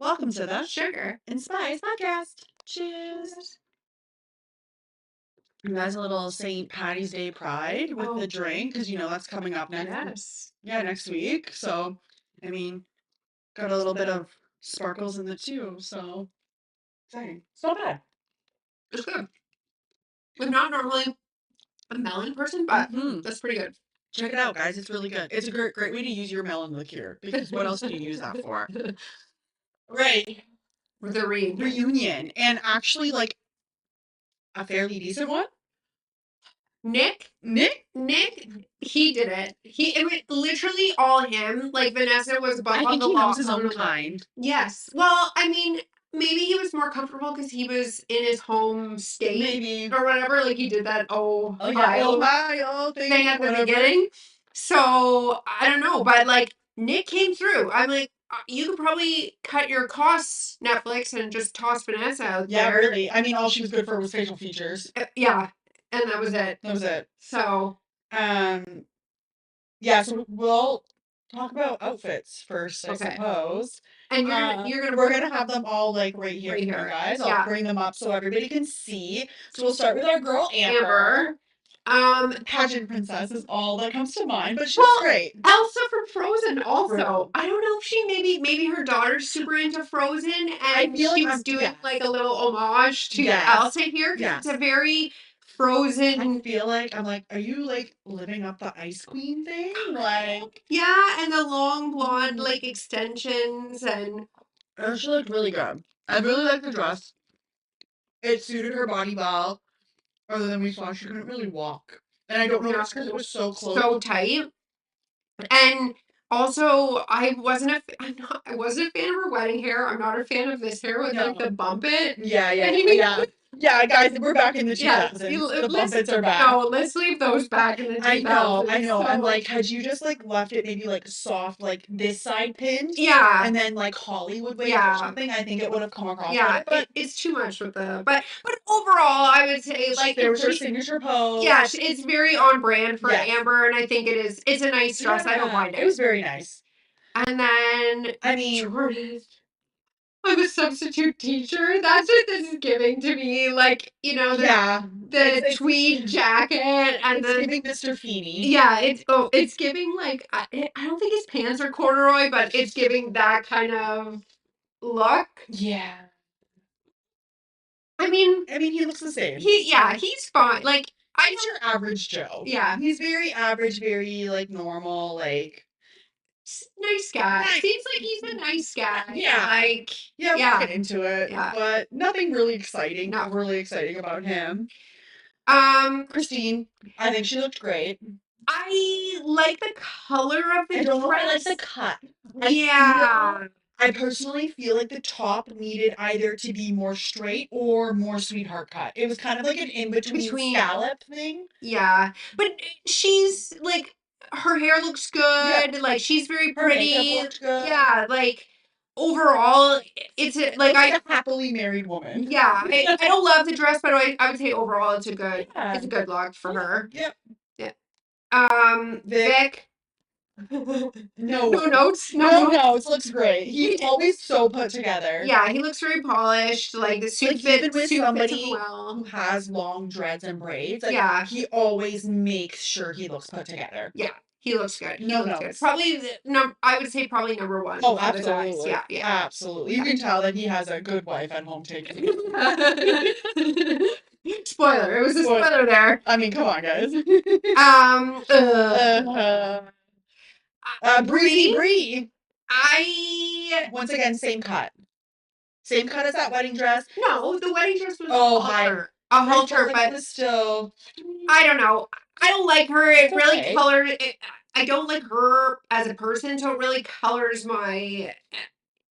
welcome to the Sugar and Spice podcast. Cheers. You guys, a little St. Patty's Day pride with the drink, because that's coming up next. Yes. Next week. So, I mean, got a little bit of sparkles in it too. So exciting. It's not bad. It's good. I'm not normally a melon person, but Mhm. that's pretty good. Check it out, guys. It's really good. It's a great way to use your melon liqueur, because what else do you use that for? Right. With a read. Reunion. And actually, like, a fairly decent one. Nick, Nick? he did it. It was literally all him. Like Vanessa was above I on think the he law. knows his own kind. Yes. Well, I mean, maybe he was more comfortable because he was in his home state Maybe. or whatever. Like he did that Ohio thing at the whatever. beginning. So I don't know, but like Nick came through. I'm like, you could probably cut your costs, Netflix, and just toss Vanessa out Yeah, there. really. I mean, all she was good for was facial features. Yeah, and that was it. That was it. So yeah, so we'll talk about outfits first, I Okay. suppose. And we're gonna have them all like right here Right for you here. guys. I'll Yeah. bring them up so everybody can see. So we'll start with our girl Amber. Pageant princess is all that comes to mind, but she's Well, great. Elsa from Frozen also. True. I don't know if she maybe her daughter's super into Frozen I and feel she like was doing yes. like a little homage to Yes. Elsa here because Yes. it's a very Frozen. I feel like I'm like, are you like living up the Ice Queen thing? Like, Yeah, and the long blonde like extensions and she looked really good. I really like the dress. It suited her body well. Other than we saw, she couldn't really walk. And I don't know if it's because it was so close. so tight. And also, I wasn't a fan of her wedding hair. I'm not a fan of this hair with like the bump it. Yeah. Yeah, guys, we're back in the 2000s. The bumpets are back. No, let's leave those back in the 2000s. I know. I'm like, had you just like left it maybe like soft, like this side pinned, Yeah, and then like Hollywood wave or something, I think it would have come across better. but it's too much with the. But overall, I would say like there was her signature pose. Yeah, it's very on brand for Amber, and I think it is. It's a nice dress. I don't mind it. It was very nice. And then I mean, Jordan. I'm a substitute teacher. That's what this is giving to me. Like, the tweed jacket and it's giving Mr. Feeney. Yeah, it's giving like I don't think his pants are corduroy, but it's giving that kind of look. Yeah. I mean, he looks the same. He's fine. Like he's your average Joe. Yeah. He's very average, very like normal, like nice guy. Seems like he's a nice guy. Yeah. Like we'll get into it. Yeah. But nothing really exciting. Not really exciting about him. Christine, I think she looked great. I like the color of the dress. I like the cut. I personally feel like the top needed either to be more straight or more sweetheart cut. It was kind of like an in-between scallop thing. Yeah. But she's like, her hair looks good. Yeah. Like, she's very pretty. Her makeup looked good. Yeah, like, overall, it's a happily married woman. Yeah. I don't love the dress, but I would say overall it's a good look for her. Yep. Yeah. Vic. No notes. Looks great. He's always so put together. Yeah, he looks very polished. Like the suit fits with somebody well. Who has long dreads and braids. Like, yeah, he always makes sure he looks put together. Yeah, he looks good. Good. Probably I would say probably number one. Oh, absolutely. Yeah, absolutely. You can tell that he has a good wife at home taking. Spoiler. It was a spoiler there. I mean, come on, guys. Bree. Once again, same cut. Same cut as that wedding dress. No, the wedding dress was a halter, but it was still. I don't know. I don't like her. It really colored it. I don't like her as a person, so it really colors my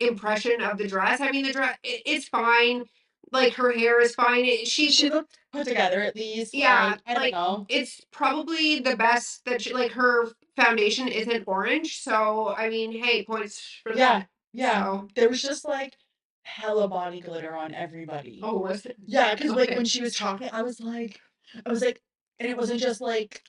impression of the dress. I mean, the dress it's fine. Like her hair is fine. She looked put together at least. Yeah, I don't know. It's probably the best that her foundation isn't orange. So I mean, hey, points for that. Yeah. So. There was just like hella body glitter on everybody. Oh, was it? Yeah, because like when she was talking, I was like, and it wasn't just like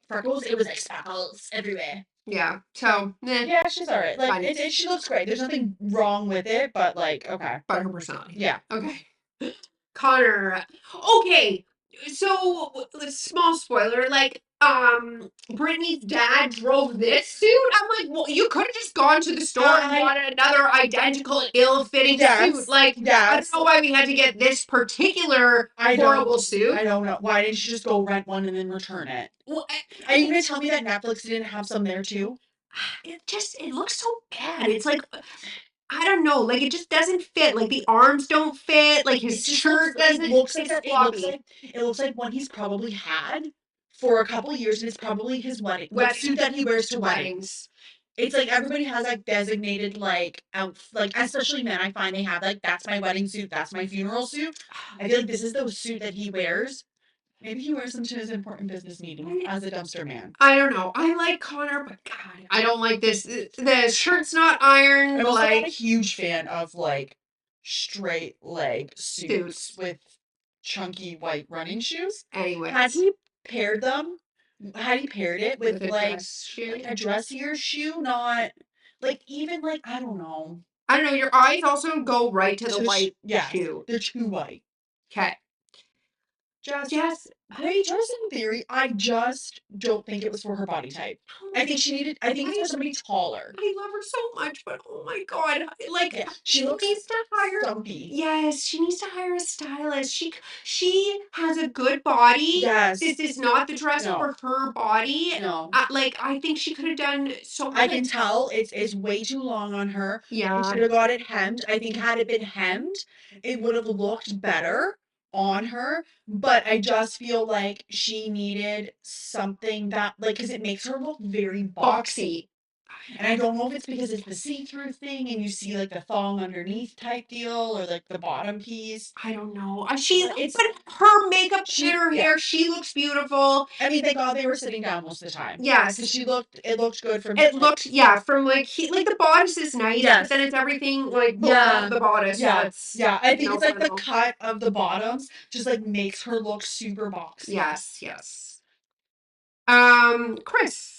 freckles. It was like speckles everywhere. Yeah. So, yeah, she's all right. Like, fine. she looks great. There's nothing wrong with it, but like, okay. But her personality. Yeah. Okay. Connor. Okay. So, small spoiler, like, Brittany's dad drove this suit. I'm like, well, you could have just gone to the store and bought another identical, ill-fitting suit. Like, I don't know why we had to get this particular horrible suit. I don't know. Why didn't you just go rent one and then return it? Well, Are you gonna tell me that Netflix didn't have some there too? It looks so bad. It's like, I don't know, like it just doesn't fit. Like the arms don't fit. Like his shirt doesn't. It looks like it looks like one he's probably had for a couple years, and it's probably his wedding suit that he wears to weddings. It's like everybody has like designated like like especially men. I find they have like that's my wedding suit, that's my funeral suit. I feel like this is the suit that he wears. Maybe he wears them to his important business meeting as a dumpster man. I don't know. I like Connor, but God, I don't like this. The shirt's not ironed. I'm also not a huge fan of like straight leg suits with chunky white running shoes. Anyway, had he paired it with like a dressier shoe, not like even like I don't know. Your eyes also go right to the white shoe. They're too white. Okay. Just in theory, I just don't think it was for her body type. I think it's for somebody taller. I love her so much, but oh my God. Like, she needs to hire. Stumpy. Yes, she needs to hire a stylist. She has a good body. Yes. This is not the dress for her body. No. Like, I think she could have done so much. I can tell it's way too long on her. Yeah. She should have got it hemmed. I think had it been hemmed, it would have looked better on her, but I just feel like she needed something that like because it makes her look very boxy. And I don't know if it's because it's the see-through thing and you see like the thong underneath type deal or like the bottom piece. I don't know. But her makeup and her hair, she looks beautiful. I mean, thank God they were sitting down most of the time. Yes. Because it looked good from from like the bodice is nice, but then it's everything like below the bodice. Yeah. I think it's like the cut of the bottoms just like makes her look super boxy. Yes. Chris.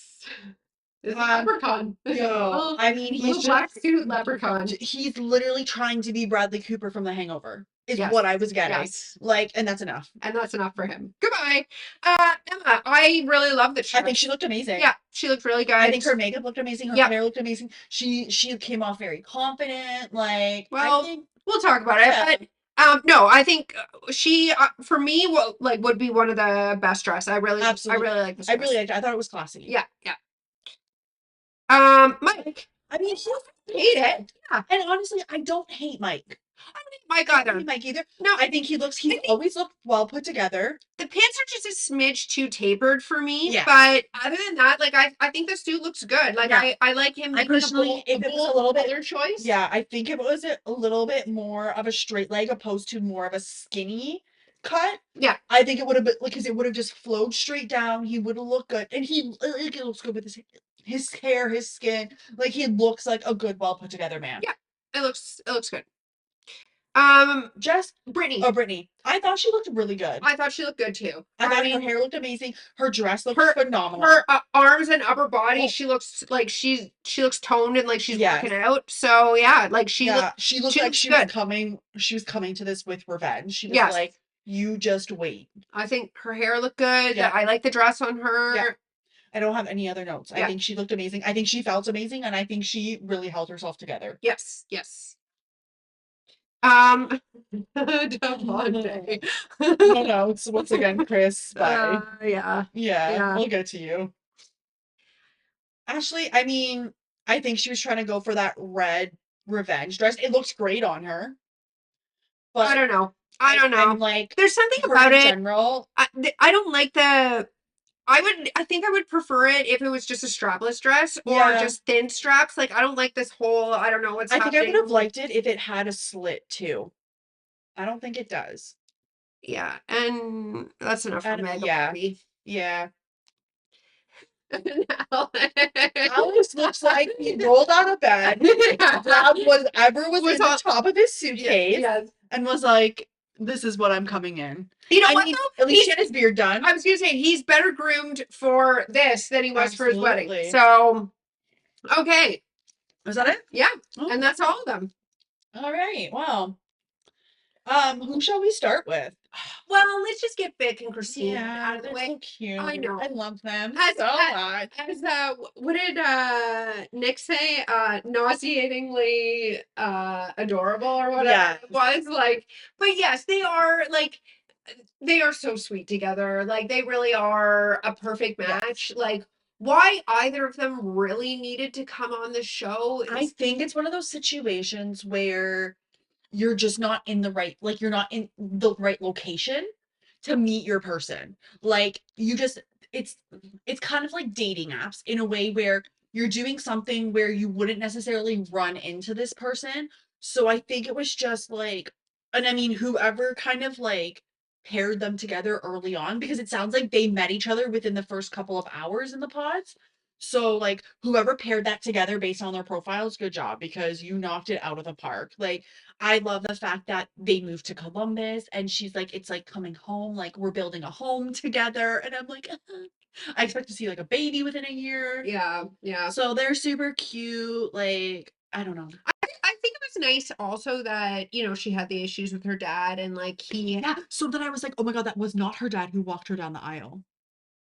Is a leprechaun. Yo, I mean, he's black suit leprechaun. He's literally trying to be Bradley Cooper from The Hangover. Is what I was getting. Yes. Like, and that's enough. And that's enough for him. Goodbye. Emma, I really love that. I think she looked amazing. Yeah, she looked really good. I think her makeup looked amazing. Her hair looked amazing. She came off very confident. Like, well, we'll talk about it. But no, I think she for me would be one of the best dress. I really like this dress. I really liked it. I thought it was classy. Yeah. Mike. I mean, he hate it. Yeah. And honestly, I don't hate Mike. I don't hate Mike either. I don't hate Mike either. No, I think he's always looked well put together. The pants are just a smidge too tapered for me. Yeah. But other than that, like I think the suit looks good. Like I like him. I personally, if it was a little bit other choice. Yeah, I think if it was a little bit more of a straight leg opposed to more of a skinny cut. Yeah. I think it would have been because it would have just flowed straight down. He would have looked good. And it looks good with his hair, his skin. Like he looks like a good, well put together man. Yeah. It looks good. Just Brittany. Oh, Brittany. I thought she looked really good. I thought she looked good too. I thought her hair looked amazing. Her dress looked phenomenal. Her arms and upper body, she looks like she looks toned and like she's working out. So yeah, like she looked like she was coming to this with revenge. She was like, you just wait. I think her hair looked good. Yeah. I like the dress on her. Yeah. I don't have any other notes. I think she looked amazing. I think she felt amazing, and I think she really held herself together. Yes. Devontae. No notes. Once again, Chris. Bye. Yeah. We'll get to you. Ashley, I mean, I think she was trying to go for that red revenge dress. It looks great on her. But I don't know. I'm like, there's something about it. In general, I don't like the. I think I would prefer it if it was just a strapless dress or just thin straps. Like, I don't like this whole, I don't know what's happening. I think I would have liked it if it had a slit too. I don't think it does. Yeah, and that's enough for Meg. Yeah. Alex looks like he rolled out of bed, grabbed whatever was in the top of his suitcase, and was like, this is what I'm coming in. You know what, though? At least he had his beard done. I was gonna say, he's better groomed for this than he was for his wedding. Absolutely. So, okay. Is that it? Yeah. Oh. And that's all of them. All right. Well, who shall we start with? Well, let's just get Vic and Christine out of the they're way. so cute. I know. I love them As, so much. as what did Nick say? Nauseatingly adorable or whatever Yeah. it was. Like, but yes, they are like they are so sweet together. Like they really are a perfect match. Yes. Like why either of them really needed to come on the show I think it's one of those situations where you're just not in the right, like you're not in the right location to meet your person. Like you just it's it's kind of like dating apps in a way where you're doing something where you wouldn't necessarily run into this person. So I think it was just like, and I mean whoever kind of like paired them together early on, because it sounds like they met each other within the first couple of hours in the pods. So like whoever paired that together based on their profiles, good job, because you knocked it out of the park. Like I love the fact that they moved to Columbus and she's like, it's like coming home, like we're building a home together. And I'm like, I expect to see like a baby within a year. Yeah, yeah. So they're super cute. Like, I don't know. I think it was nice also that, you know, she had the issues with her dad and like Yeah. So then I was like, oh my God, that was not her dad who walked her down the aisle.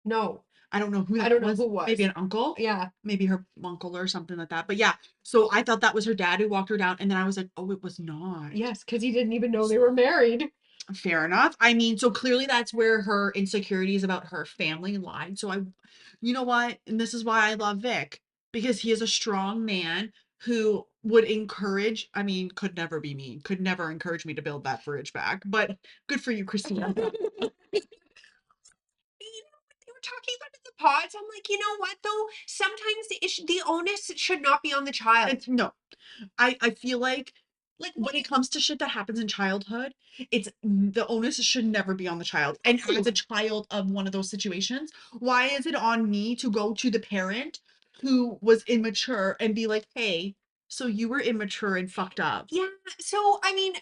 No. I don't know who I that don't know was. who was. Maybe an uncle. Yeah. Maybe her uncle or something like that. But yeah, so I thought that was her dad who walked her down. And then I was like, oh, it was not. Yes, because he didn't even know they were married. Fair enough. I mean, so clearly that's where her insecurities about her family lied. So you know what? And this is why I love Vic, because he is a strong man who would encourage, I mean, could never be mean, could never encourage me to build that fridge back. But good for you, Christina. They were talking about it in the pods. I'm like, you know what though? Sometimes the onus should not be on the child. No, I feel like when it comes to shit that happens in childhood, it's the onus should never be on the child. And as a child of one of those situations, why is it on me to go to the parent who was immature and be like, hey, so you were immature and fucked up? Yeah. So I mean,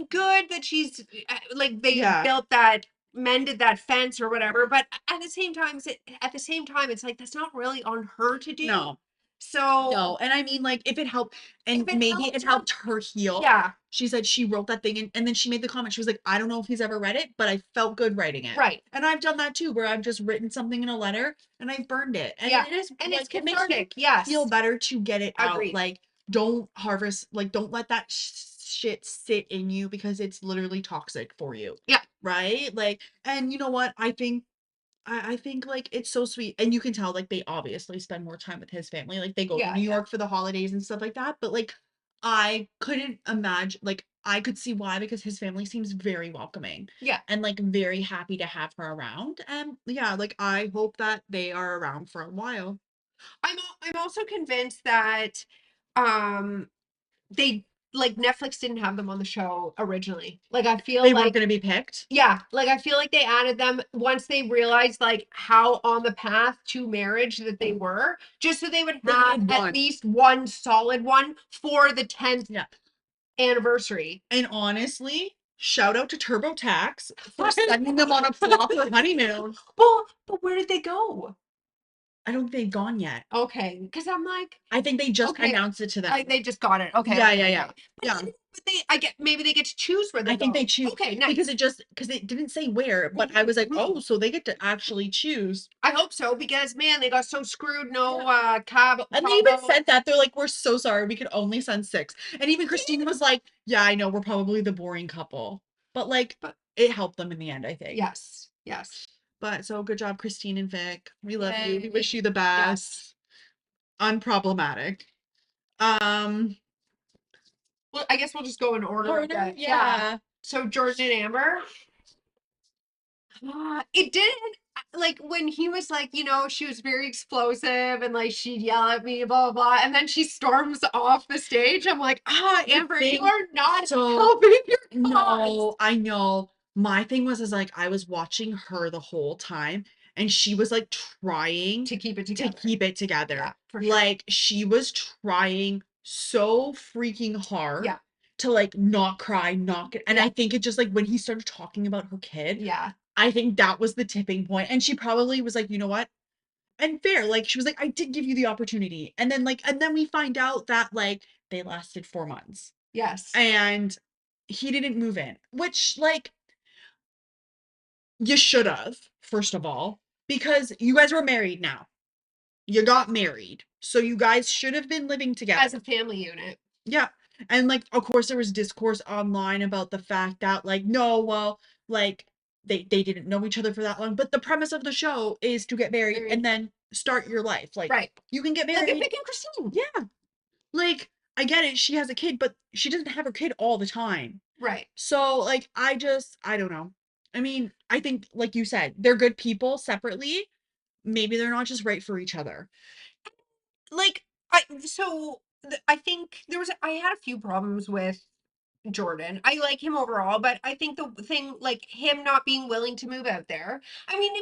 good that she's like they Yeah. built that, mended that fence or whatever. But at the same time, it's like that's not really on her to do. No. So No, and I mean, like, if it helped, and maybe it helped her heal. Yeah. She said she wrote that thing, and then she made the comment. She was like, I don't know if he's ever read it, but I felt good writing it. Right. And I've done that too, where I've just written something in a letter and I've burned it. And Yeah. it is, And like, it's it makes you cathartic. Yes. feel better to get it out. Agreed. Like, don't harvest, like, don't let that shit sit in you because it's literally toxic for you. Yeah. Right? Like, and you know what? I think like it's so sweet, and you can tell like they obviously spend more time with his family. Like they go to Yeah, New yeah. York for the holidays and stuff like that. But like I couldn't imagine, like I could see why, because his family seems very welcoming. Yeah. And like very happy to have her around. And yeah, like I hope that they are around for a while. I'm also convinced that they like Netflix didn't have them on the show originally. Like I feel They like weren't gonna be picked. yeah, like I feel like they added them once they realized like how on the path to marriage that they were, just so they would have at least one solid one for the 10th anniversary. And honestly, shout out to TurboTax for sending them on a proper honeymoon. Well, but where did they go? I don't think they've gone yet. Okay, because I'm like, I think they just announced it to them. they just got it. Okay. Yeah. But maybe they get to choose where they go. I think they choose. Okay, nice. Because it didn't say where, but I was like, oh, so they get to actually choose. I hope so, because man, they got so screwed. No cab. And they even said that they're like, we're so sorry, we could only send 6. And even Christina was like, yeah, I know, we're probably the boring couple, but like, it helped them in the end, I think. Yes. But so good job, Christine and Vic. We love you. We wish you the best. Unproblematic. Well, I guess we'll just go in order. Yeah. So Jordan and Amber. It didn't, like when he was like, you know, she was very explosive and like she'd yell at me, blah blah blah, and then she storms off the stage. I'm like, Amber, you are not helping your cause. No, I know. My thing was like I was watching her the whole time, and she was like trying to keep it together. Yeah, for sure. Like she was trying so freaking hard to like not cry, and Yeah. I think it just like when he started talking about her kid, Yeah. I think that was the tipping point. And she probably was like, you know what? And fair, like she was like, I did give you the opportunity. And then we find out that like they lasted 4 months Yes. and he didn't move in, which like you should have, first of all, because you guys were married now. You got married. So you guys should have been living together. As a family unit. Yeah. And like of course there was discourse online about the fact that like no, well, like they didn't know each other for that long, but the premise of the show is to get married and then start your life. Like Right. you can get Like married. Vic and Christine. Yeah. Like I get it, she has a kid, but she doesn't have her kid all the time. Right. So like I don't know. I mean, I think like you said, they're good people separately. Maybe they're not just right for each other. Like I think I had a few problems with Jordan. I like him overall, but I think the thing, like him not being willing to move out there. I mean,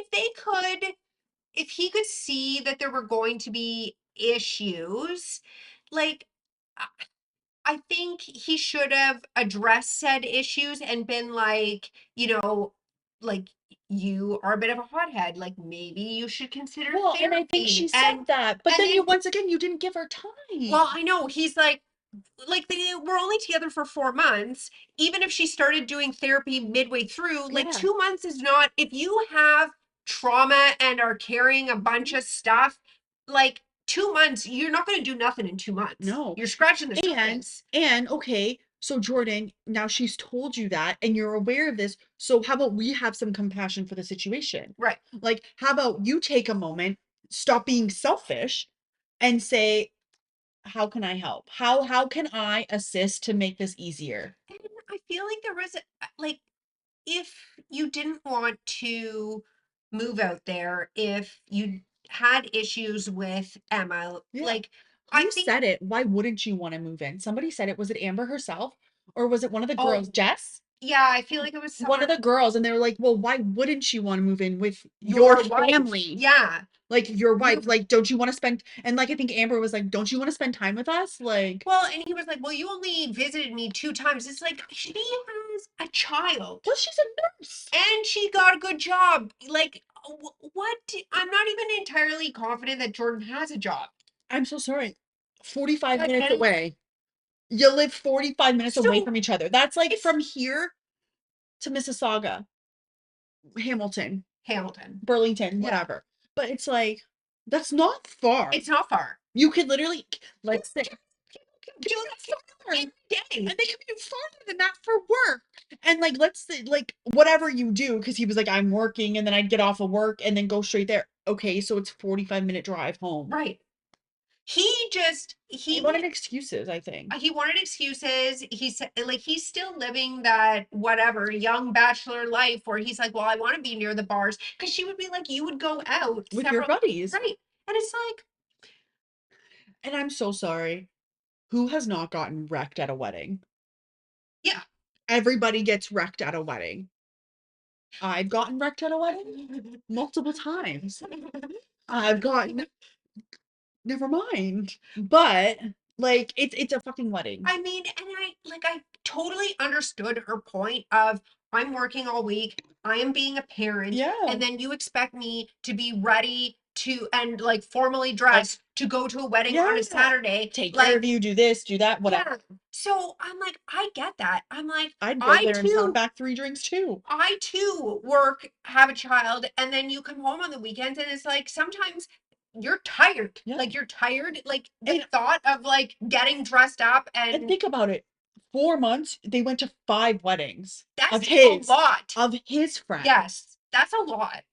if he could see that there were going to be issues, like I I think he should have addressed said issues and been like, like you are a bit of a hothead. Like maybe you should consider Well, and I think therapy. she said that, but And then you then, once again you didn't give her well, time. I know he's like they were only together for 4 months. Even if she started doing therapy midway through, like Yeah. 2 months is not, if you have trauma and are carrying a bunch of stuff, like 2 months, you're not going to do nothing in 2 months. No. You're scratching the And surface. okay, so Jordan, now she's told you that and you're aware of this. So how about we have some compassion for the situation? Right. Like, how about you take a moment, stop being selfish, and say, how can I help? How can I assist to make this easier? And I feel like there was like, if you didn't want to move out there, if you had issues with Emma, Yeah. like I Who think, said it? Why wouldn't you want to move in? Somebody said it. Was it Amber herself? Or was it one of the girls? oh Jess? yeah, I feel like it was One of the someone, girls, and they were like, well, why wouldn't you want to move in with your your wife. family? Yeah. Like your You wife, like, don't you want to spend, and like I think Amber was like, don't you want to spend time with us? Like, Well, and he was like, "Well, you only visited me 2 times." It's like she has a child well, she's a nurse. and she got a good job. Like, what? I'm not even entirely confident that Jordan has a job. I'm so sorry. 45 But minutes then, away. You live 45 minutes away so from each other. That's like it's from here to Mississauga, Hamilton, Hamilton. Burlington, Yeah, whatever. But it's like, that's not far. it's not far. You could literally, let's say, Do that farther. every day. And they commute farther than that for work. And like, let's say, like, whatever you do, because he was like, I'm working, and then I'd get off of work and then go straight there. Okay, so it's 45-minute drive home. Right. He just He wanted excuses, I think. he wanted excuses. He said, like, he's still living that whatever young bachelor life where he's like, well, I want to be near the bars, because she would be like, you would go out With your buddies. right? And it's like, And I'm so sorry. Who has not gotten wrecked at a wedding? yeah. Everybody gets wrecked at a wedding. I've gotten wrecked at a wedding multiple times. I've gotten, never mind. But like it's a fucking wedding. I mean, and I totally understood her point of, I'm working all week, I am being a parent, Yeah. and then you expect me to be ready to, and like formally Like, dressed to go to a wedding on yeah. a Saturday. Take care Like, of you, do this, do that, whatever. yeah. So I'm like, I get that. I'm like, I'd go I there and count too, back 3 drinks too. I too work, have a child, and then you come home on the weekends, and it's like sometimes you're tired. Yeah. Like you're tired. Like the And thought of like getting dressed up and think about it. 4 months, they went to 5 weddings of that's a his, lot. of his friends. Yes, that's a lot.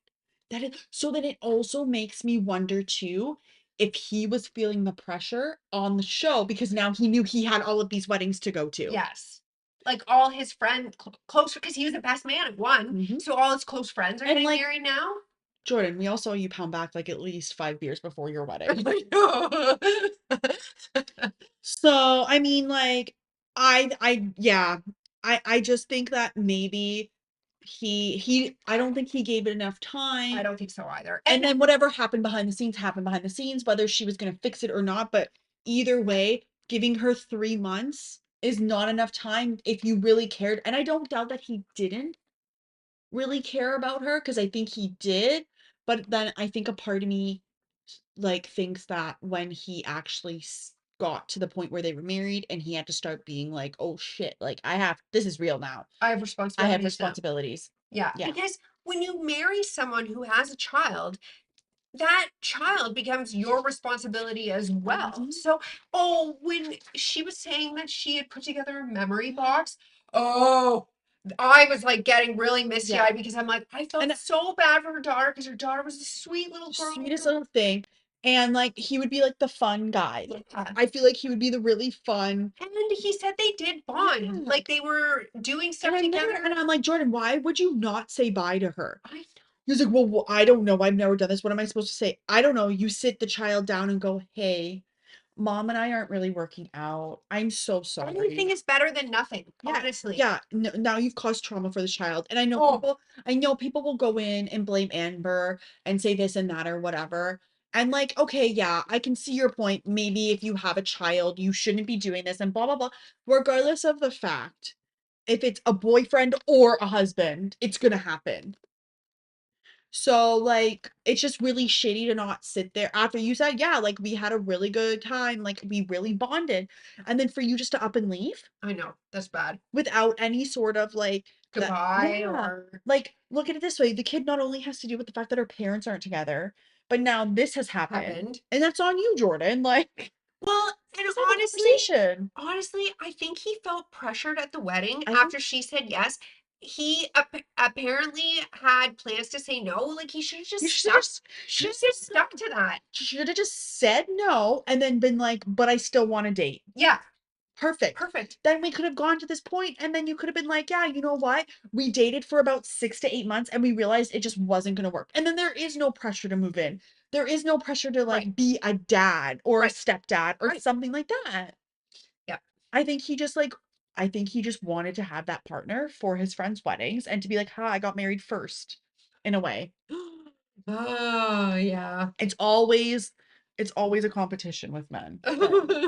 That is, so then it also makes me wonder too if he was feeling the pressure on the show because now he knew he had all of these weddings to go to. Yes. Like all his friends, close, because he was the best man at one. Mhm. So all his close friends are And getting like married now. Jordan, we all saw you pound back like at least 5 beers before your wedding. I know. So, I mean, like, yeah, I just think that maybe I don't think he gave it enough I time. don't think so either. And then whatever happened behind the scenes, whether she was gonna fix it or not. But either way, giving her 3 months is not enough time if you really cared. And I don't doubt that he didn't really care about her because I think he did. But then I think a part of me like thinks that when he actually got to the point where they were married and he had to start being like, oh shit, like this is real now. I have I have responsibilities now. responsibilities. Yeah, Yeah. because when you marry someone who has a child, that child becomes your responsibility as well. Mhm. So, oh, when she was saying that she had put together a memory box, oh, I was like getting really misty Yeah. eyed because I'm like, I felt And so bad for her daughter because her daughter was a sweet little girl. sweetest little thing. And like he would be like the fun guy. Yeah. I feel like he would be the really fun. And he said they did bond. Yeah. Like they were doing stuff And I'm together. there and I'm like, Jordan, why would you not say bye to her? I know. He was like, well, I don't know. I've never done this. What am I supposed to say? I don't know. You sit the child down and go, hey, mom and I aren't really working out. I'm so sorry. Anything is better than nothing, Yeah, honestly. yeah. Now you've caused trauma for the child. And Oh, I know people will go in and blame Amber and say this and that or whatever. And like, okay, yeah, I can see your point. Maybe if you have a child, you shouldn't be doing this and blah, blah, blah. Regardless of the fact, if it's a boyfriend or a husband, it's gonna happen. So, like, it's just really shitty to not sit there after you said, yeah, like we had a really good time, like we really bonded. And then for you just to up and leave I know. That's bad. without any sort of like that, Goodbye yeah. or Like, look at it this way. The kid not only has to do with the fact that her parents aren't together, but now this has happened. happened. And that's on you, Jordan. Like, Well, and just have a conversation. honestly, I think he felt pressured at the wedding I think after she said yes. He apparently had plans to say no. Like he you should have just should have said just stuck no. to that. Should have just said no and then been like, but I still want to date. Yeah, Perfect. perfect. Then we could have gone to this point, and then you could have been like, yeah, you know what? We dated for about 6 to 8 months, and we realized it just wasn't going to work. And then there is no pressure to move in. There is no pressure to Right, like be a dad or a right, stepdad or right. something like that. Yeah. I think he just like, I think he just wanted to have that partner for his friends' weddings and to be like, ha, I got married first, in a way. Oh, yeah. It's always, it's always a competition with men. So,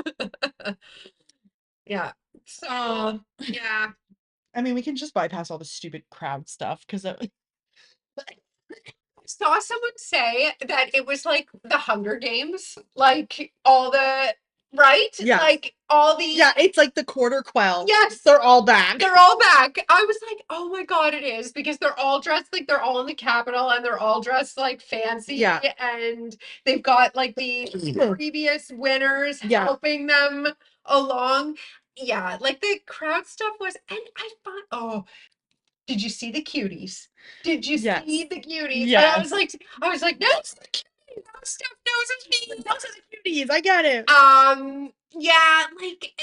Yeah. So, yeah. I mean, we can just bypass all the stupid crowd stuff because Saw someone say that it was like the Hunger Games, like all the right, yeah. like all the Yeah, it's like the quarter quell. yes, They're all back. they're all back. I was like, oh my god, it is because they're all dressed like they're all in the Capitol and they're all dressed like fancy. Yeah. And they've got like the previous winners Yeah. helping them along. Yeah, like the crowd stuff was, and I thought, oh, did you see the cuties? Did you Yes. see the cuties? And Yes. I was like, that's the cuties. That stuff knows it's me. Those are the cuties. I get it. Yeah, like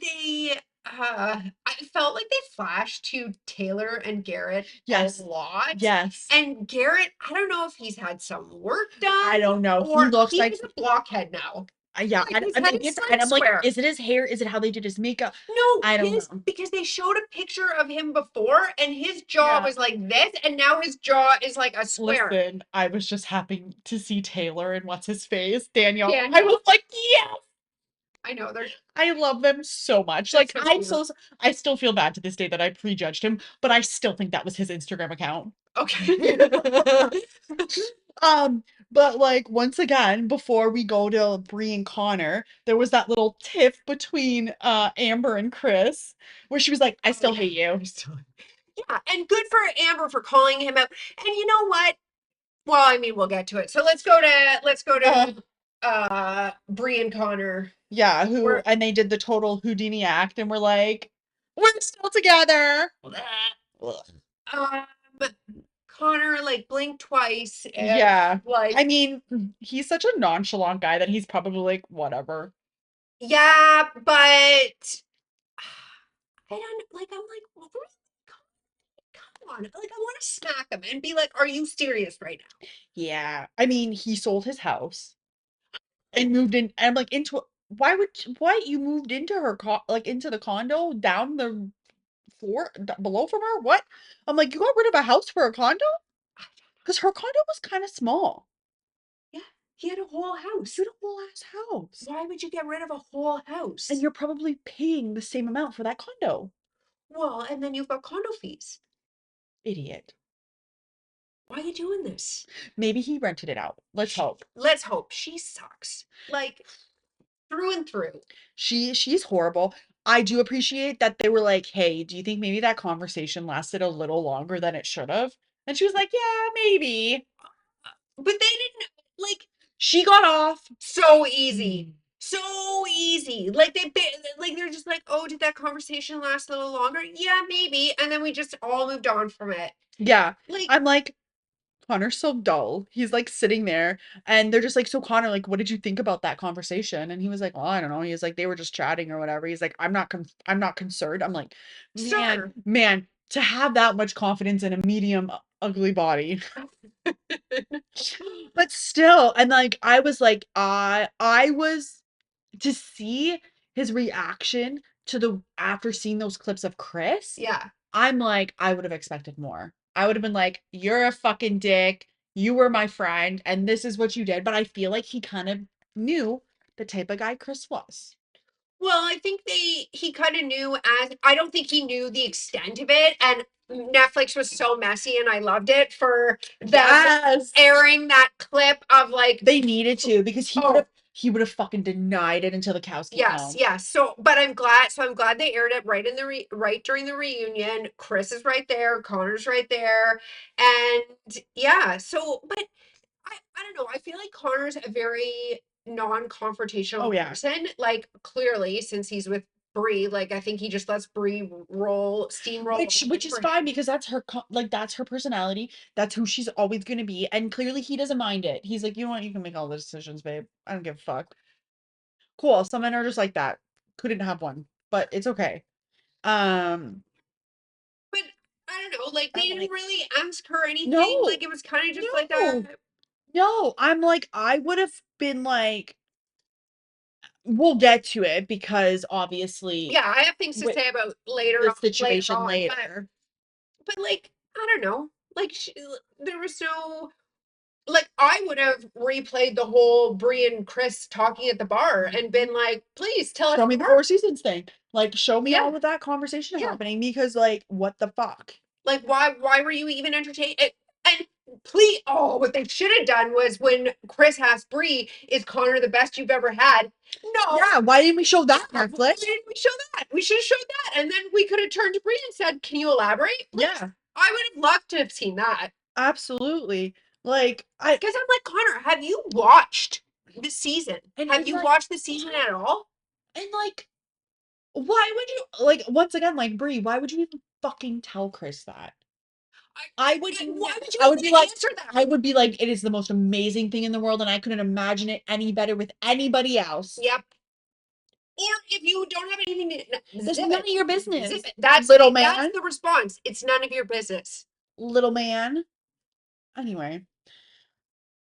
they I felt like they flashed to Taylor and Garrett Yes. a lot. Yes. And Garrett, I don't know if he's had some work done. I don't know. He Or looks like he's a blockhead now. yeah. Like his I head mean, is and like I'm like, square. is it his hair? Is it how they did his makeup? No, I don't know. because they showed a picture of him before and his jaw Yeah. was like this, and now his jaw is like a square. Listen, I was just happy to see Taylor and what's his face, Daniel. I Daniel. was like, yes. I know they're I love them so much. They're Like so I'm cute. I still feel bad to this day that I prejudged him, but I still think that was his Instagram account. okay. Um, but like once again, before we go to Bree and Connor, there was that little tiff between Amber and Chris, where she was like, I still hate you. Yeah, and good for Amber for calling him out. And you know what? Well, I mean, we'll get to it. So let's go to Bree and Connor. Yeah, We're and they did the total Houdini act and we're like, we're still together. um Connor like blinked twice and Yeah. like I mean, he's such a nonchalant guy that he's probably like, whatever. yeah, but I don't like I'm like well, come on. Like I want to smack him and be like, "Are you serious right now?" Yeah. I mean, he sold his house and moved in and like into why you moved into her like into the condo down the floor below from her? What? I'm like, you got rid of a house for a condo? Because her condo was kind of small. Yeah. He had a whole house. You had a whole ass house. Why would you get rid of a whole house? And you're probably paying the same amount for that condo. Well, and then you've got condo fees. Idiot. Why are you doing this? Maybe he rented it out. Let's hope. Let's hope. She sucks. Like, through and through. She's horrible. I do appreciate that they were like, "Hey, do you think maybe that conversation lasted a little longer than it should have?" And she was like, "Yeah, maybe." But they didn't, like, She got off so easy. So easy. Like, they're just like, oh, did that conversation last a little longer? Yeah, maybe. And then we just all moved on from it. Yeah. Like, I'm like, Connor's so dull. He's like sitting there and they're just like, "So Connor, like, what did you think about that conversation?" And he was like, "Well, I don't know." He was like, "They were just chatting or whatever." He's like, I'm not concerned." I'm like, sir. man, to have that much confidence in a medium ugly body. But still, and like I was like, I was to see his reaction to the after seeing those clips of Chris. Yeah. I'm like, I would have expected more. I would have been like, "You're a fucking dick. You were my friend, and this is what you did." But I feel like he kind of knew the type of guy Chris was. Well, I think he kind of knew as I don't think he knew the extent of it, and Netflix was so messy, and I loved it for them Yes. airing that clip of like They needed to because oh he would have fucking denied it until the cows came yes, home. yes. But I'm glad they aired it right in the right during the reunion. Chris is right there, Connor's right there, and yeah. So, but I don't know. I feel like Connor's a very Oh non-confrontational yeah. person. Like clearly, since he's with Brie, like I think he just lets Brie roll steamroll Which is for fine him. because that's her like that's her personality. That's who she's always gonna be. And clearly he doesn't mind it. He's like, "You know what? You can make all the decisions, babe. I don't give a fuck." Cool. Some men are just like that. Couldn't have one, but it's okay. Um, But I don't know. Like they I'm didn't like, really ask her anything. no, Like it was kind of just like a no, no. I'm like, I would have been like, we'll get to it because obviously yeah. I have things to with say about the later situation on, later. but like I don't know. Like there was no like I would have replayed the whole Brie and Chris talking at the bar and been like, please tell us Show me the more. Four Seasons thing. Like, show me Yeah, all of that conversation yeah. happening because, like, what the fuck? Like why were you even entertained? And please, oh, what they should have done was when Chris asked Brie, "Is Connor the best you've ever had?" No, Yeah, why didn't we show that why Netflix? didn't we show that? We should have showed that, and then we could have turned to Brie and said, "Can you elaborate?" Like, Yeah, I would have loved to have seen that absolutely. Like, I because I'm like, Connor, have you watched the season? and Have it's you like watched the season at all? and like why would you like once again like Brie, why would you even fucking tell Chris that? I would Why would you I would be even like answer that? I would be like it is the most amazing thing in the world and I couldn't imagine it any better with anybody else. Yep. Or if you don't have anything to There's zip none of it, your business. zip it. That's Little that's man, the response. It's none of your business. little man. Anyway,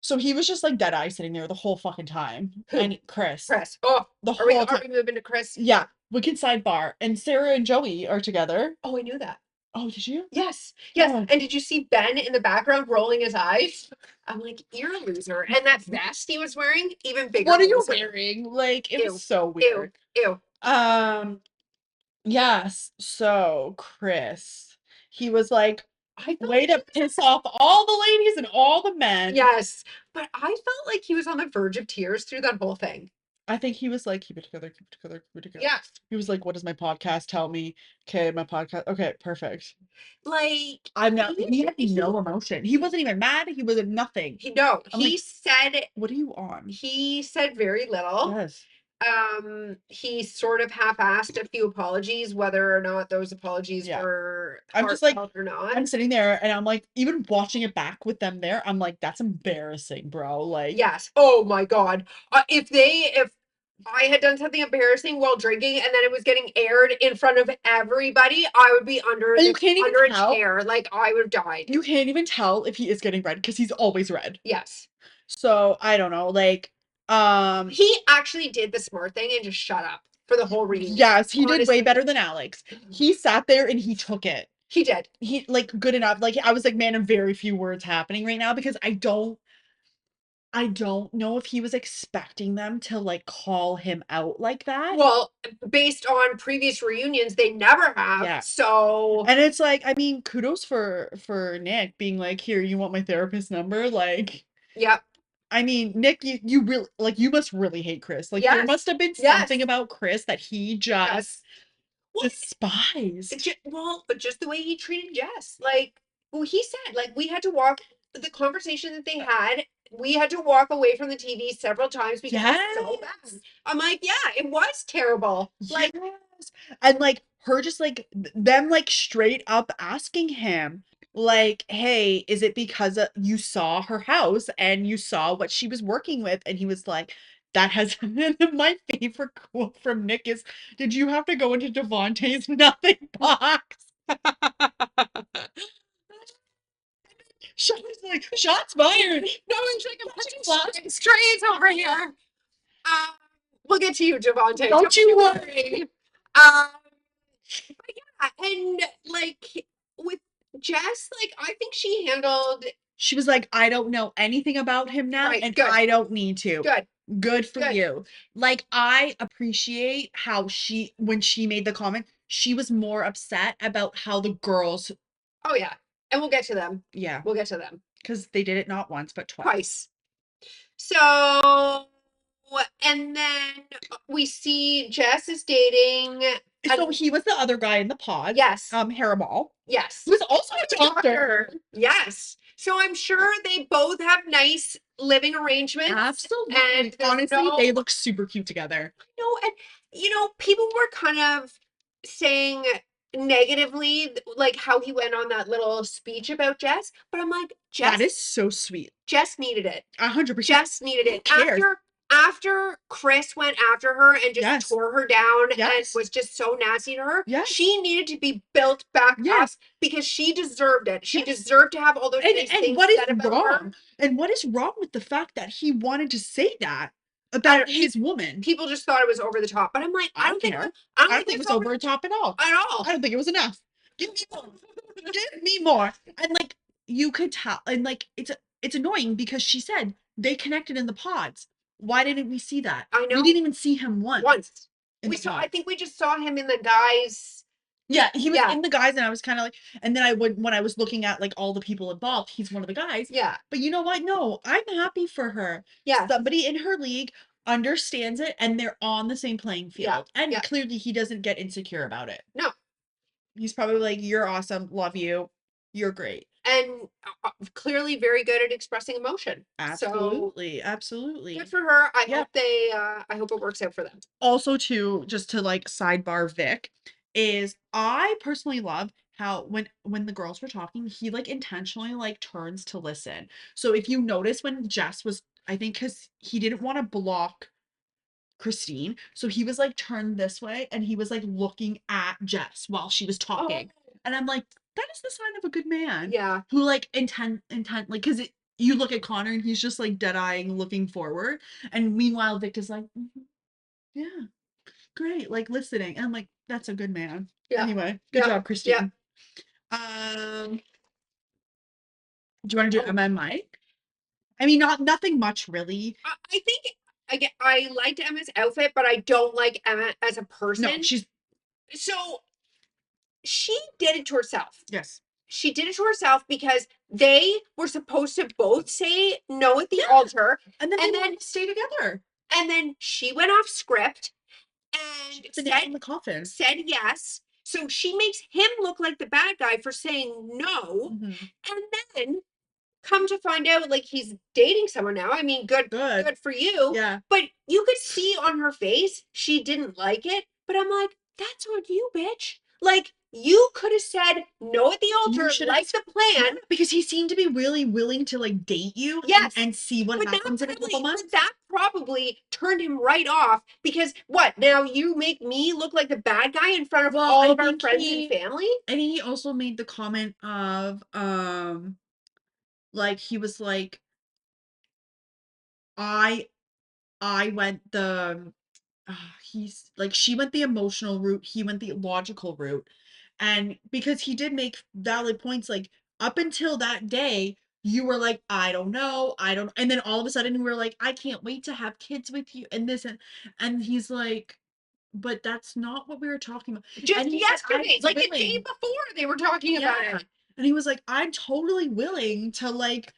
so he was just like dead eye sitting there the whole fucking time. Who? And Chris, Chris. Oh, the are we whole time. moving to Chris? Yeah, we can sidebar. And Sarah and Joey are together. Oh, I knew that. Oh, did you? Yes, yes. Oh, And did you see Ben in the background rolling his eyes? I'm like, you're a loser. And that vest he was wearing, even bigger what are you loser. wearing? Like, it was Ew, so ew, weird. ew. Um, yes. So Chris, he was like, I felt way like to piss off all the ladies and all the men. yes, but I felt like he was on the verge of tears through that whole thing. I think he was like, keep it together, keep it together, keep it together. Yeah, He was like, what does my podcast tell me? Okay, my podcast. Okay, perfect. like I'm not, he had no emotion. He wasn't even mad. He wasn't nothing. I'm he like, said what are you on? he said very little. Yes. He sort of half-assed a few apologies, whether or not those apologies Yeah. were I'm just like, heartfelt or not. I'm sitting there and I'm like, even watching it back with them there, I'm like, that's embarrassing, bro. Like, Yes. Oh my God. If I had done something embarrassing while drinking and then it was getting aired in front of everybody, I would be and you can't even under a tell. chair. Like I would have died. You can't even tell if he is getting red because he's always red. Yes. So I don't know. Like, He actually did the smart thing and just shut up for the whole reading. yes, he did way Honestly. better than Alex. He sat there and he took it. He did. He like good enough. Like I was like, man, very few words happening right now because I don't I don't know if he was expecting them to, like, call him out like that. Well, based on previous reunions, they never have. Yeah. So, And it's like, I mean, kudos for Nick being like, "Here, you want my therapist number?" Like, yep. I mean, Nick, you really like, you must really hate Chris. Like, there Yes. must have been Yes. something about Chris that he just Yes. Well, despised. but just the way he treated Jess, like, well, he said, like, we had to walk the conversation that they had. We had to walk away from the TV several times because it was so bad. Yes. I'm like, yeah, it was terrible. Like, Yes. And like her just like them like straight up asking him like, "Hey, is it because you saw her house and you saw what she was working with?" And he was like, "That has." And my favorite quote from Nick is, "Did you have to go into Devontae's nothing box?" Shots like shots fired. no one's like a punching strays over here. Um, we'll get to you, Javante. Don't you worry. But yeah, and like with Jess, like I think she handled She was like, "I don't know anything about him now, right. and Good, I don't need to." good, Good for good. you. Like, I appreciate how when she made the comment, she was more upset about how the girls, Oh yeah, and we'll get to them. yeah, We'll get to them because they did it not once, but twice. twice. So, and then we see Jess is dating. So he was the other guy in the pod. Yes. Harimal. Yes. Who was also a doctor. Yes. So I'm sure they both have nice living arrangements. Absolutely. And honestly, they look super cute together. No, and people were kind of saying negatively like how he went on that little speech about Jess, but I'm like, That is so sweet. Jess needed it. 100%. Jess needed it. Who cares? After Chris went after her and just Yes. tore her down and Yes. was just so nasty to her, Yes. she needed to be built back up Yes. because she deserved it. She Yes. deserved to have all those nice And things what is said about her. wrong? And what is wrong with the fact that he wanted to say that about his woman? People just thought it was over the top, but I'm like, I don't think care. I I don't don't think it was over the top at all. at all. I don't think it was enough. Give me more. Give me more. And like you could tell, and like it's annoying because she said they connected in the pods. Why didn't we see that? I know. We didn't even see him once. We saw. I think we just saw him in the guys. Yeah, he was in the guys, and I was kind of like, and then when I was looking at like all the people involved, he's one of the guys. Yeah. But you know what? No, I'm happy for her. Yeah. Somebody in her league understands it, and they're on the same playing field. Yeah. And Yeah. clearly, he doesn't get insecure about it. No. He's probably like, "You're awesome, love you, you're great." And clearly very good at expressing emotion. Absolutely, So, absolutely. good for her. I Yeah. hope I hope it works out for them. Also, too, just to like sidebar Vic, is I personally love how when the girls were talking, he like intentionally like turns to listen. So if you notice when Jess was, I think because he didn't want to block Christine, so he was like turned this way and he was like looking at Jess while she was talking. And I'm like, that is the sign of a good man. Yeah. Who like intent like because you look at Connor and he's just like dead eyeing looking forward. And meanwhile, Vic is like, "Mhm, yeah, great, like listening." And I'm like, that's a good man. Yeah. Anyway, good job, Christine. Do you want to do Emma and Mike? I mean, nothing much really. I think I liked Emma's outfit, but I don't like Emma as a person. No, she's so she did it to herself. yes. She did it to herself because they were supposed to both say no at the altar, And then stay together. and then she went off script and The nail in the coffin. said yes. So she makes him look like the bad guy for saying no, Mhm. and then come to find out like he's dating someone now. I mean, good for you. Yeah. But you could see on her face she didn't like it. But I'm like, that's on you, bitch. Like you could have said no at the altar, like the plan, because he seemed to be really willing to like date you. Yes. And see what happens in a couple months. But that probably turned him right off because what? Now you make me look like the bad guy in front of all of our friends and family? I think he also made the comment of like he was like, I went the he's like she went the emotional route, he went the logical route. And because he did make valid points, like up until that day, you were like, I don't know, I don't, and then all of a sudden we were like, I can't wait to have kids with you, and this, and he's like, but that's not what we were talking about. Just And he said, yesterday, like a day before, they were talking about it. And he was like, I'm totally willing to like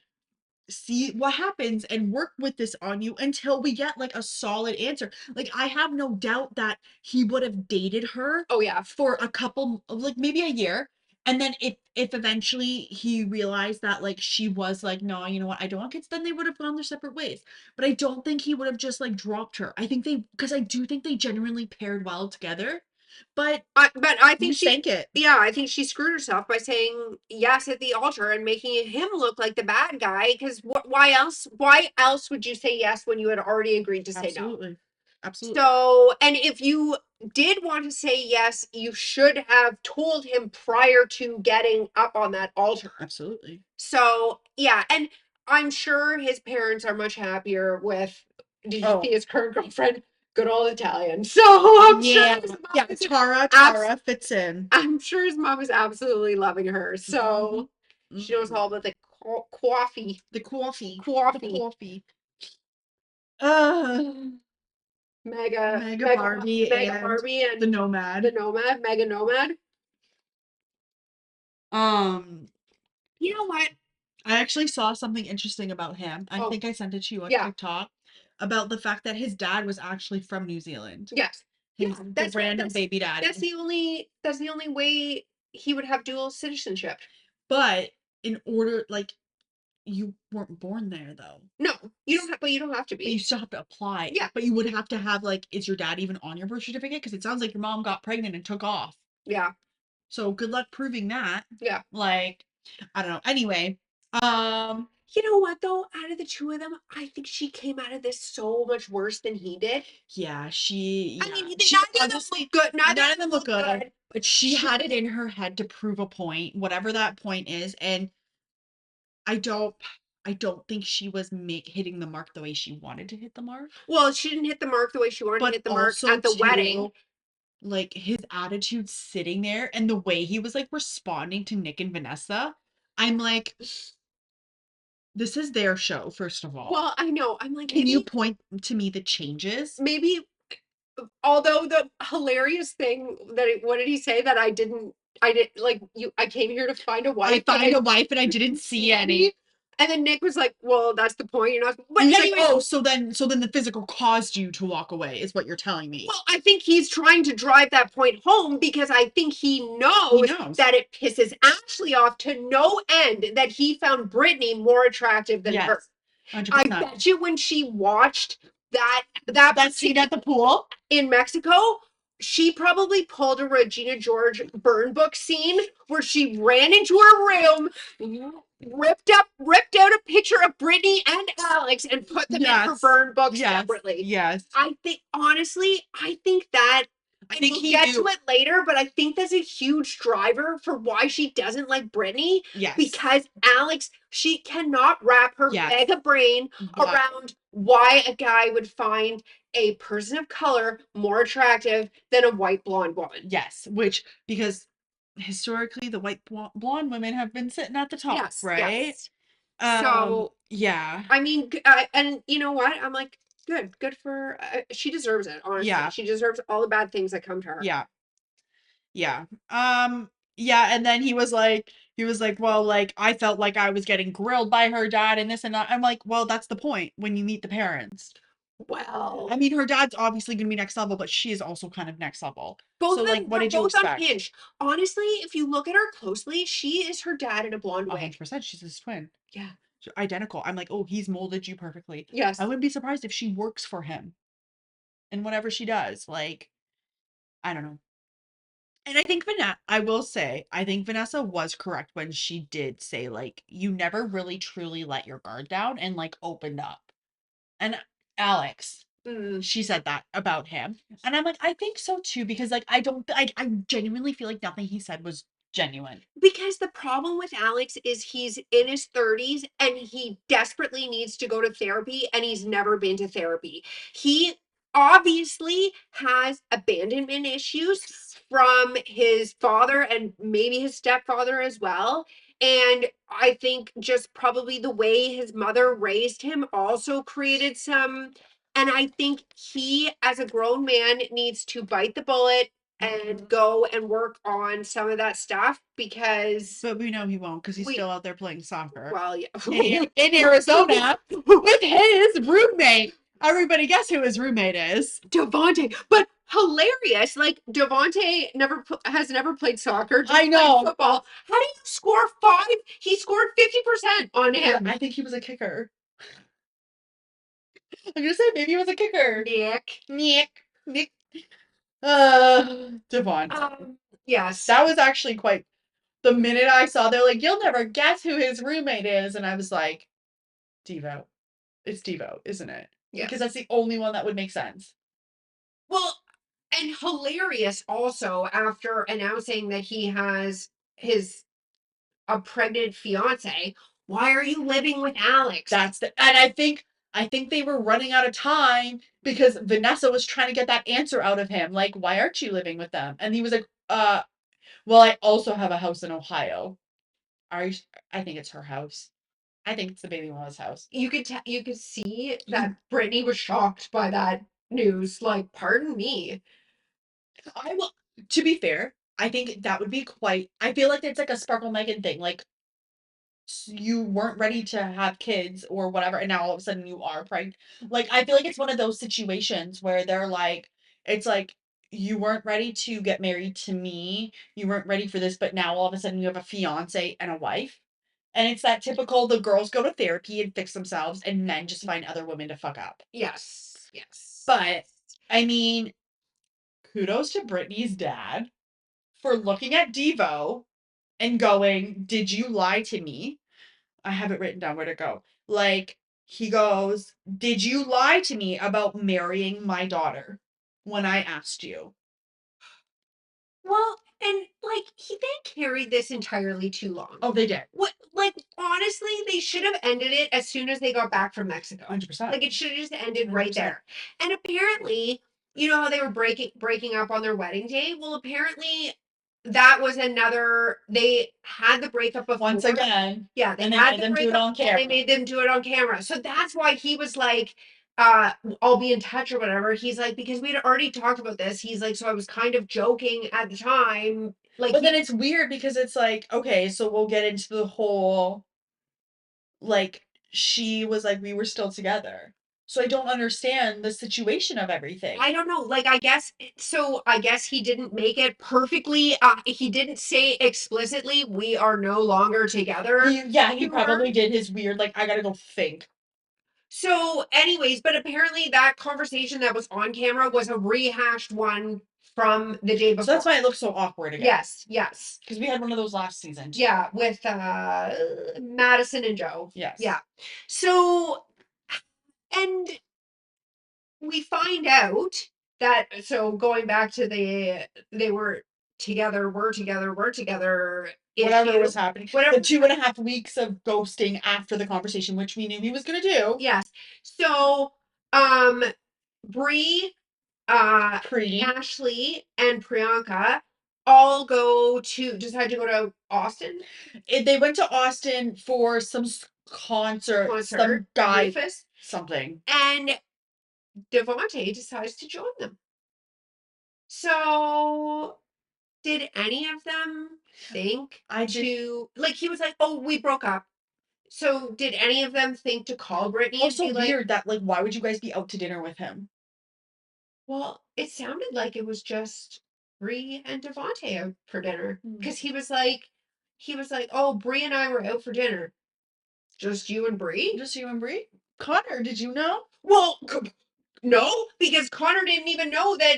see what happens and work with this on you until we get like a solid answer. Like I have no doubt that he would have dated her Oh yeah. for a couple, like maybe a year. And then if eventually he realized that like she was like, no, you know what, I don't want kids, then they would have gone their separate ways. But I don't think he would have just like dropped her. I think they, because I do think they genuinely paired well together. But I think you she sank it. Yeah, I think she screwed herself by saying yes at the altar and making him look like the bad guy. Because why else? Why else would you say yes when you had already agreed to say no? Absolutely. Absolutely. So, and if you did want to say yes, you should have told him prior to getting up on that altar. Absolutely. So, yeah, and I'm sure his parents are much happier with, did you see his current girlfriend? Good old Italian. So I'm Yeah. sure his mom Yeah, is Tara fits in. I'm sure his mom is absolutely loving her. So she knows all about the coffee. The coffee. Coffee. The coffee. Uh, Mega Barbie Barbie and the Nomad. Mega Nomad. You know what? I actually saw something interesting about him. I think I sent it to you on TikTok about the fact that his dad was actually from New Zealand. Yes. The random baby daddy. That's the only way he would have dual citizenship. But in order, like, you weren't born there though. No, you don't have, but you don't have to be. But you still have to apply. Yeah. But you would have to have like, is your dad even on your birth certificate? Because it sounds like your mom got pregnant and took off. Yeah. So good luck proving that. Yeah. Like, I don't know. Anyway, you know what though? Out of the two of them, I think she came out of this so much worse than he did. Yeah, I mean, neither of them look good. None of them look good. But she had it in her head to prove a point, whatever that point is, and I don't think she was hitting the mark the way she wanted to hit the mark. Well, she didn't hit the mark the way she wanted to hit the mark at the wedding. Like his attitude sitting there and the way he was like responding to Nick and Vanessa, I'm like, this is their show, first of all. Well, I know. I'm like, can you point to me the changes? Maybe, although the hilarious thing that what did he say that I did like you? I came here to find a wife. I found a wife and I didn't see any. And then Nick was like, "Well, that's the point. You're not." But he's anyway, like, "Oh, so then the physical caused you to walk away," is what you're telling me. Well, I think he's trying to drive that point home because I think he knows that it pisses Ashley off to no end that he found Brittany more attractive than her. 100%. I bet you when she watched that scene at the pool in Mexico, she probably pulled a Regina George burn book scene where she ran into her room, ripped out a picture of Brittany and Alex and put them in her burn book separately. Yes. I think honestly, that I think we'll get to it later, but I think that's a huge driver for why she doesn't like Brittany. Yes. Because Alex, she cannot wrap her mega brain around why a guy would find a person of color more attractive than a white blonde woman. Yes, because historically the white blonde women have been sitting at the top, right? Yes. So yeah. I mean, and you know what? I'm like, good for she deserves it, honestly. Yeah. She deserves all the bad things that come to her. Yeah. Yeah. Yeah, and then he was like, well, like I felt like I was getting grilled by her dad and this and that. I'm like, well, that's the point when you meet the parents. Well, I mean, her dad's obviously gonna be next level, but she is also kind of next level. Both so, like, what did you expect? Unhinged. Honestly, if you look at her closely, she is her dad in a blonde wig. 100%. She's his twin. Yeah. Identical. I'm like, oh, he's molded you perfectly. Yes. I wouldn't be surprised if she works for him. And whatever she does, like, I don't know. And I think I think Vanessa was correct when she did say, like, you never really truly let your guard down and like opened up. And Alex, she said that about him. And I'm like, I think so too, because like I genuinely feel like nothing he said was genuine. Because the problem with Alex is he's in his 30s and he desperately needs to go to therapy and he's never been to therapy. He obviously has abandonment issues from his father and maybe his stepfather as well. And I think just probably the way his mother raised him also created some. And I think he, as a grown man, needs to bite the bullet and go and work on some of that stuff because. But we know he won't because he's still out there playing soccer. Well, yeah. in Arizona with his roommate. Everybody guess who his roommate is. Devontae. But hilarious. Like, Devontae has never played soccer. I know. Football. How do you score 5? He scored 50% on him. I think he was a kicker. I'm gonna say maybe he was a kicker. Nick. Devon. Yes. That was actually quite. The minute I saw, they're like, you'll never guess who his roommate is, and I was like, Devo. It's Devo, isn't it? Yes. Because that's the only one that would make sense. Well, and hilarious also after announcing that he has a pregnant fiance. Why are you living with Alex? And I think they were running out of time because Vanessa was trying to get that answer out of him. Like, why aren't you living with them? And he was like, well, I also have a house in Ohio. I think it's her house. I think it's the baby mama's house. You could see that Brittany was shocked by that news. Like, pardon me. To be fair, I think that would be I feel like it's like a Sparkle Megan thing. Like, you weren't ready to have kids or whatever, and now all of a sudden you are pregnant. Like, I feel like it's one of those situations where they're like, it's like, you weren't ready to get married to me. You weren't ready for this, but now all of a sudden you have a fiance and a wife. And it's that typical, the girls go to therapy and fix themselves, and men just find other women to fuck up. Yes. But, I mean, kudos to Brittany's dad for looking at Devo and going, did you lie to me? I have it written down where to go. Like, he goes, did you lie to me about marrying my daughter when I asked you? Well, and like, they carried this entirely too long. Oh, they did. What, like, honestly, they should have ended it as soon as they got back from Mexico. 100%. Like, it should have just ended right there. And apparently, you know how they were breaking up on their wedding day? Well, apparently that was they had the breakup before. Once again. Yeah, they made them do it on camera. They made them do it on camera. So that's why he was like, I'll be in touch or whatever. He's like, because we'd already talked about this. He's like, so I was kind of joking at the time. Like, but then it's weird because it's like, okay, so we'll get into the whole, like, she was like, we were still together. So I don't understand the situation of everything. I don't know. Like, I guess he didn't make it perfectly. He didn't say explicitly, we are no longer together. He probably did his weird, like, I gotta go think. So, anyways, but apparently that conversation that was on camera was a rehashed one from the day before. So that's why it looks so awkward again. Yes. Because we had one of those last season. Too. Yeah, with Madison and Joe. Yes. Yeah. So, and we find out that, so going back to they were together. Whatever was happening. The 2.5 weeks of ghosting after the conversation, which we knew he was going to do. Yes. So, Bree, Ashley, and Priyanka all decide to go to Austin. They went to Austin for some concert. Some guy, Rufus. Something. And Devontae decides to join them. So, did any of them think like, he was like, oh, we broke up. So did any of them think to call Brittany? Also weird that, like, why would you guys be out to dinner with him? Well, it sounded like it was just Bree and Devontae out for dinner. Because he was like, oh, Bree and I were out for dinner. Just you and Bree? Just you and Bree? Connor, did you know? Well, no, because Connor didn't even know that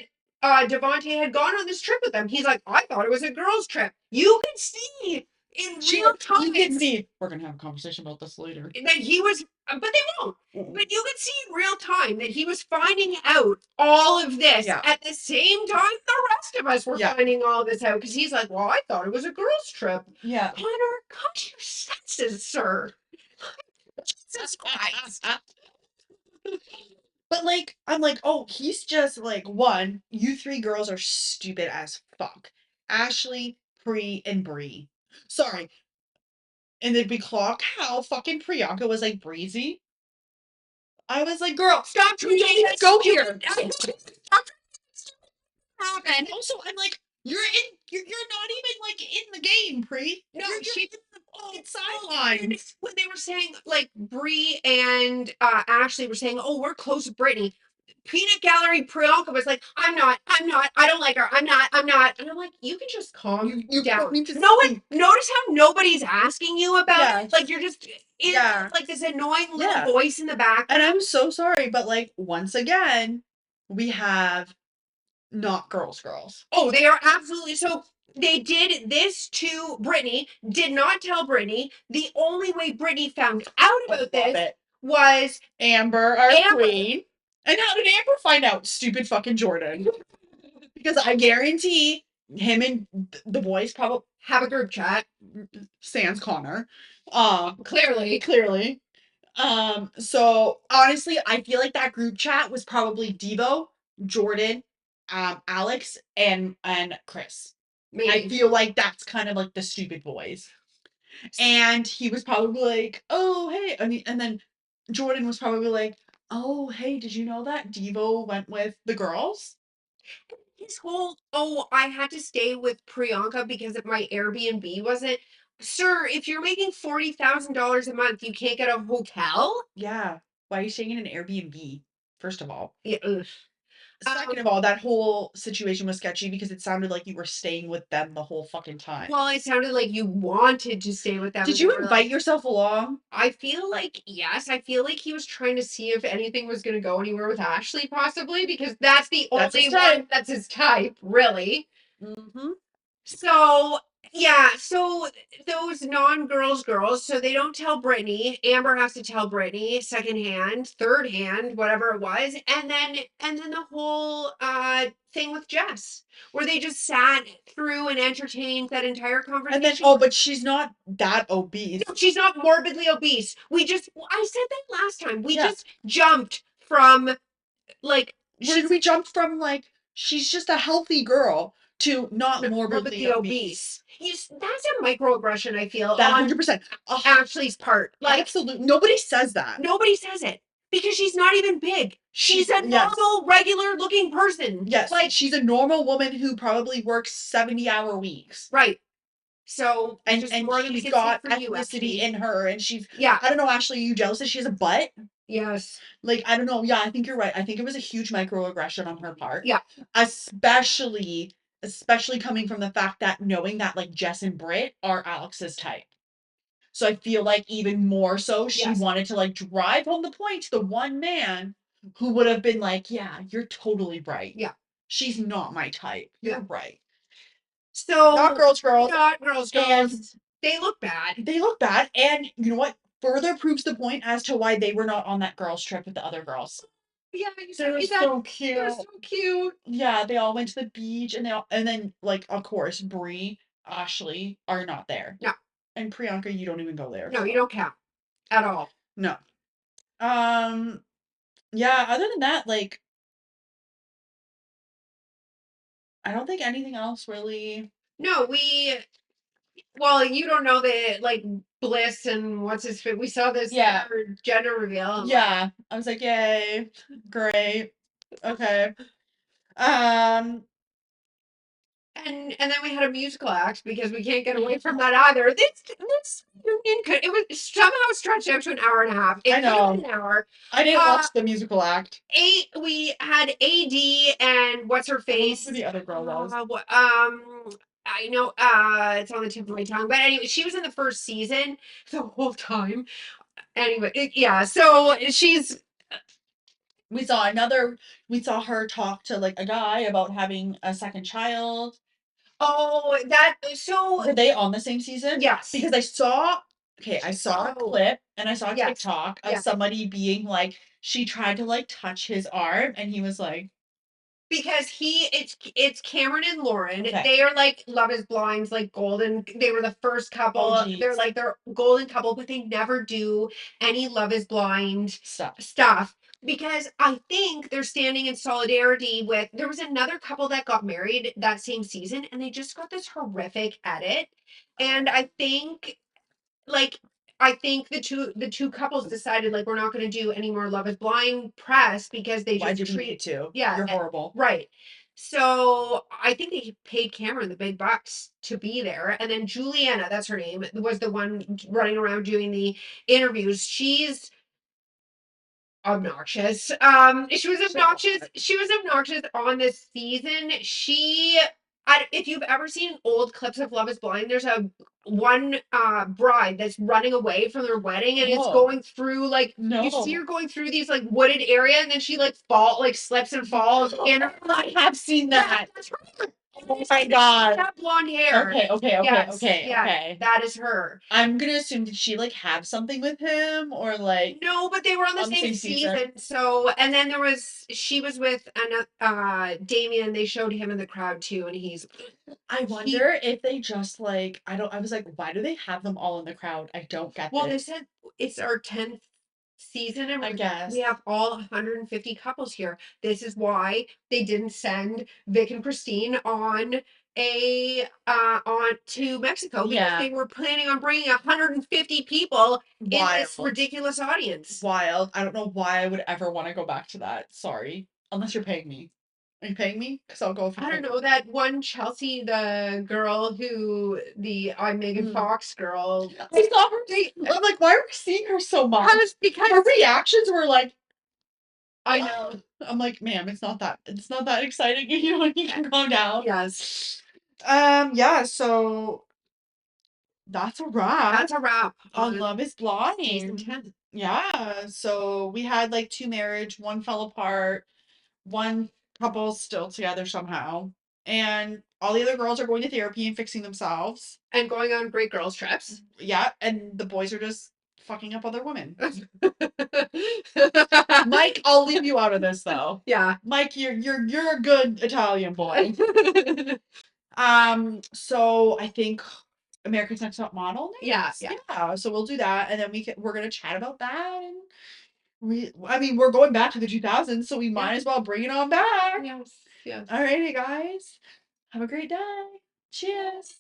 Devontae had gone on this trip with them. He's like, I thought it was a girls' trip. You can see in real time. You can see. We're going to have a conversation about this later. That he was, but they won't. But you can see in real time that he was finding out all of this at the same time the rest of us were finding all this out. Because he's like, well, I thought it was a girls' trip. Yeah. Connor, come to your senses, sir. Jesus Christ. But like, I'm like, oh, he's just like, one, you three girls are stupid as fuck. Ashley, Pri, and Bree. Sorry. And then we clock how fucking Priyanka was like breezy. I was like, girl, Stop you don't even go here. And also, I'm like, you're not even like in the game, Pri. No, You're in the fucking sidelines. when they were saying like Bree and Ashley were saying, "Oh, we're close with Brittany." Peanut Gallery Priyanka was like, I'm not, I don't like her, I'm not. And I'm like, you can just calm You down. don't need to No one, speak. notice how nobody's asking you about Yeah. it? Like, you're just, Yeah. like this annoying little Yeah. voice in the back. And I'm so sorry, but like, once again, we have not girls. Oh, they are absolutely, so they did this to Brittany, did not tell Brittany. The only way Brittany found out about this was Amber, our Amber. queen. And how did Amber find out? Stupid fucking Jordan. Because I guarantee him and the boys probably have a group chat. sans Connor. Clearly. So honestly, I feel like that group chat was probably Devo, Jordan, Alex, and Chris. Maybe. I feel like that's kind of like the stupid boys. And he was probably like, oh, hey. And then Jordan was probably like, oh, hey, did you know that Devo went with the girls? His whole, oh, I had to stay with Priyanka because of my Airbnb wasn't. Sir, if you're making $40,000 a month, you can't get a hotel? Yeah. Why are you staying in an Airbnb, first of all? Yeah, ugh. Second of all, that whole situation was sketchy because it sounded like you were staying with them the whole fucking time. Well, it sounded like you wanted to stay with them. Did you invite yourself along? I feel like, yes. I feel like he was trying to see if anything was going to go anywhere with Ashley, possibly, because that's the only one that's his type, really. Mm-hmm. So, yeah, so those girls, so they don't tell Brittany. Amber has to tell Brittany secondhand, third hand, whatever it was, and then the whole thing with Jess, where they just sat through and entertained that entire conversation. And then, but she's not that obese. No, she's not morbidly obese. I said that last time. We just jumped from like we jumped from like she's just a healthy girl to not morbidly obese. That's a microaggression, I feel. That 100%. Ashley's part. Like, absolutely. Nobody says that. Nobody says it. Because she's not even big. She's a normal, regular looking person. Yes. Like, she's a normal woman who probably works 70-hour weeks. Right. So, and she's got ethnicity in her, and she's, I don't know, Ashley, are you jealous that she has a butt? Yes. Like, I don't know. Yeah, I think you're right. I think it was a huge microaggression on her part. Yeah. Especially coming from the fact that knowing that like Jess and Britt are Alex's type. So I feel like even more so she wanted to like drive home the point to the one man who would have been like, yeah, you're totally right. Yeah. She's not my type. You're right. So not girls. Not girls. And they look bad. They look bad. And you know what? Further proves the point as to why they were not on that girls' trip with the other girls. Yeah, they're so cute. They're so cute. Yeah, they all went to the beach and and then like of course Bree, Ashley are not there. No. And Priyanka, you don't even go there. No, you don't count. At all. No. Yeah, other than that, like I don't think anything else really. No, well, you don't know the like Bliss and what's his face. We saw this gender reveal. Yeah. I was like, yay. Great. Okay. And then we had a musical act because we can't get away from that either. This reunion it was somehow stretched out to an hour and a half. It I know. an hour. I didn't watch the musical act. We had AD and what's her face. Who the other girl was. I know it's on the tip of my tongue, but anyway, she was in the first season the whole time. Anyway, yeah. So we saw her talk to like a guy about having a second child. Oh, were they on the same season? Yes. Because I saw a clip and I saw a TikTok of somebody being like, she tried to like touch his arm and he was like, because it's Cameron and Lauren. Okay. They are like Love is Blind's like golden. They were the first couple. Oh, they're like their golden couple, but they never do any Love is Blind stuff. because I think they're standing in solidarity with. There was another couple that got married that same season, and they just got this horrific edit. And like I think the two couples decided like we're not going to do any more Love Is Blind press because they Why just do we treat need to? yeah You're horrible. right. So I think they paid Cameron the big bucks to be there, and then Juliana, that's her name, was the one running around doing the interviews. She's obnoxious. She was obnoxious. She was obnoxious on this season. If you've ever seen old clips of Love Is Blind, there's a one bride that's running away from their wedding, and it's going through like you see her going through these like wooded area, and then she like slips and falls. And I have seen that. that's her. Oh my god. She had blonde hair. Okay. That is her. I'm gonna assume, did she like have something with him or like No, but they were on the same season. So, and then she was with Damien. They showed him in the crowd too, and I wonder if they just like I was like, why do they have them all in the crowd? I don't get well, they this. said it's our 10th season, and I guess. we have all 150 couples here. This is why they didn't send Vic and Christine on to Mexico because they were planning on bringing 150 people in this ridiculous audience. Wild. I don't know why I would ever want to go back to that. Sorry. Unless you're paying me. Are you paying me? Because I'll go if you I pay don't me. know that one Chelsea, the girl who the Megan Fox girl. I saw her. I'm like, why are we seeing her so much? Because her reactions were like, I know. I'm like, ma'am, it's not that exciting. You know, you can calm down. Yes. Yeah, so that's a wrap. That's a wrap on Love Is Blind. season 10. Yeah, so we had like two marriage, one fell apart, one couple's still together somehow, and all the other girls are going to therapy and fixing themselves. And going on great girls trips. Yeah, and the boys are just fucking up other women. Mike, I'll leave you out of this though. Yeah. Mike, you're a good Italian boy. So I think America's Next Top Model next. Yeah. So we'll do that, and then we're gonna chat about that, and we're going back to the 2000s, so we might as well bring it on back. Yes. Alrighty, guys. Have a great day. Cheers.